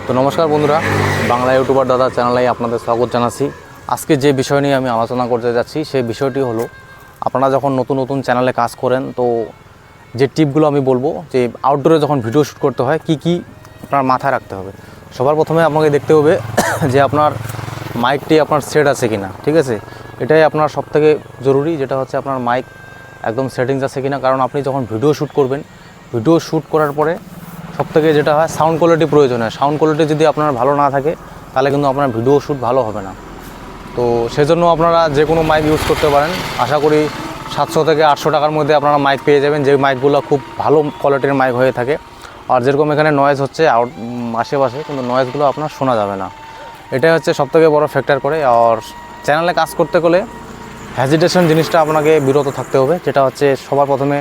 তো নমস্কার বন্ধুরা, বাংলা ইউটিউবার দাদা চ্যানেলে আপনাদের স্বাগত জানাচ্ছি। আজকে যে বিষয় নিয়ে আমি আলোচনা করতে যাচ্ছি সেই বিষয়টি হলো, আপনারা যখন নতুন নতুন চ্যানেলে কাজ করেন তো যে টিপগুলো আমি বলবো যে আউটডোরে যখন ভিডিও শ্যুট করতে হয় কি কি আপনার মাথায় রাখতে হবে। সবার প্রথমে আপনাকে দেখতে হবে যে আপনার মাইকটি আপনার সেট আছে কিনা, ঠিক আছে। এটাই আপনার সবথেকে জরুরি, যেটা হচ্ছে আপনার মাইক একদম সেটিংস আছে কিনা। কারণ আপনি যখন ভিডিও শ্যুট করবেন, ভিডিও শ্যুট করার পরে সবথেকে যেটা হয় সাউন্ড কোয়ালিটি প্রয়োজন হয়। সাউন্ড কোয়ালিটি যদি আপনার ভালো না থাকে তাহলে কিন্তু আপনার ভিডিও শ্যুট ভালো হবে না। তো সেজন্য আপনারা যে কোনো মাইক ইউজ করতে পারেন। আশা করি 700 থেকে 800 টাকার মধ্যে আপনারা মাইক পেয়ে যাবেন, যে মাইকগুলো খুব ভালো কোয়ালিটির মাইক হয়ে থাকে। আর যেরকম এখানে নয়েজ হচ্ছে আশেপাশে, কিন্তু নয়েজগুলো আপনার শোনা যাবে না। এটাই হচ্ছে সবথেকে বড় ফ্যাক্টর করে। আর চ্যানেলে কাজ করতে গেলে হেজিটেশন জিনিসটা আপনাকে বিরত থাকতে হবে। যেটা হচ্ছে সবার প্রথমে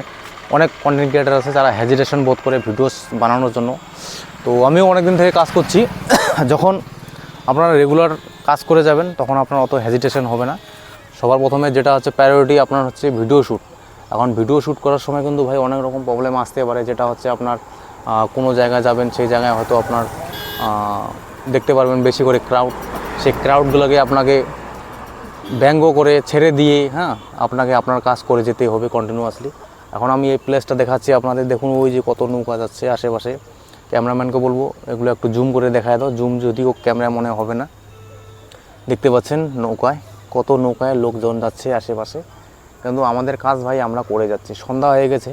অনেক কন্টেন্ট ক্রিয়েটার আছে যারা হেজিটেশন বোধ করে ভিডিওস বানানোর জন্য। তো আমিও অনেক দিন থেকে কাজ করছি। যখন আপনারা রেগুলার কাজ করে যাবেন তখন আপনার অত হেজিটেশন হবে না। সবার প্রথমে যেটা হচ্ছে প্রায়োরিটি আপনার হচ্ছে ভিডিও শ্যুট। এখন ভিডিও শ্যুট করার সময় কিন্তু ভাই অনেক রকম প্রবলেম আসতে পারে। যেটা হচ্ছে আপনার কোনো জায়গায় যাবেন, সেই জায়গায় হয়তো আপনার দেখতে পারবেন বেশি করে ক্রাউড। সেই ক্রাউডগুলোকে আপনাকে ব্যঙ্গ করে ছেড়ে দিয়ে আপনাকে আপনার কাজ করে যেতে হবে কন্টিনিউয়াসলি। এখন আমি এই প্লেসটা দেখাচ্ছি আপনাদের, দেখুন ওই যে কত নৌকা যাচ্ছে আশেপাশে। ক্যামেরাম্যানকে বলবো এগুলো একটু জুম করে দেখায় দাও। জুম যদিও ক্যামেরা মনে হবে না। দেখতে পাচ্ছেন নৌকায় কত নৌকায় লোকজন যাচ্ছে আশেপাশে, কিন্তু আমাদের কাজ ভাই আমরা করে যাচ্ছি। সন্ধ্যা হয়ে গেছে,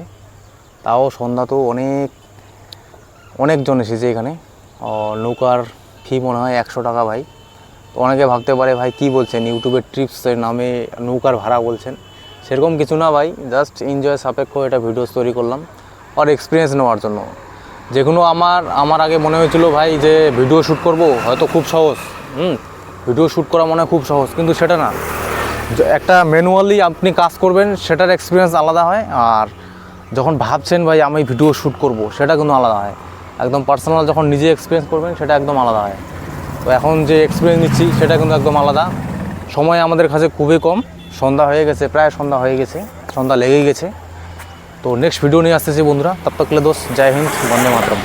তাও সন্ধ্যা তো অনেকজন এসেছে এখানে। নৌকার ফি মনে হয় 100 টাকা ভাই। তো অনেকে ভাবতে পারে ভাই কি বলছেন, ইউটিউবের ট্রিপসের নামে নৌকার ভাড়া বলছেন। সেরকম কিছু না ভাই, জাস্ট এনজয় সাপেক্ষ এটা ভিডিওস তৈরি করলাম আর এক্সপিরিয়েন্স নেওয়ার জন্য। যেগুলো আমার আগে মনে হয়েছিল ভাই যে ভিডিও শ্যুট করব হয়তো খুব সহজ, ভিডিও শ্যুট করা মনে হয় খুব সহজ, কিন্তু সেটা না। একটা ম্যানুয়ালি আপনি কাজ করবেন সেটার এক্সপিরিয়েন্স আলাদা হয়। আর যখন ভাবছেন ভাই আমি ভিডিও শ্যুট করব, সেটা কিন্তু আলাদা হয়। একদম পার্সোনাল যখন নিজে এক্সপিরিয়েন্স করবেন সেটা একদম আলাদা হয়। তো এখন যে এক্সপিরিয়েন্স নিচ্ছি সেটা কিন্তু একদম আলাদা। সময় আমাদের কাছে খুবই কম, সন্ধ্যা হয়ে গেছে, প্রায় সন্ধ্যা হয়ে গেছে, সন্ধ্যা লেগেই গেছে। তো নেক্সট ভিডিও নিয়ে আসতেছি বন্ধুরা। তব তক লে দোস্ত, জয় হিন্দ, বন্দে মাতরম।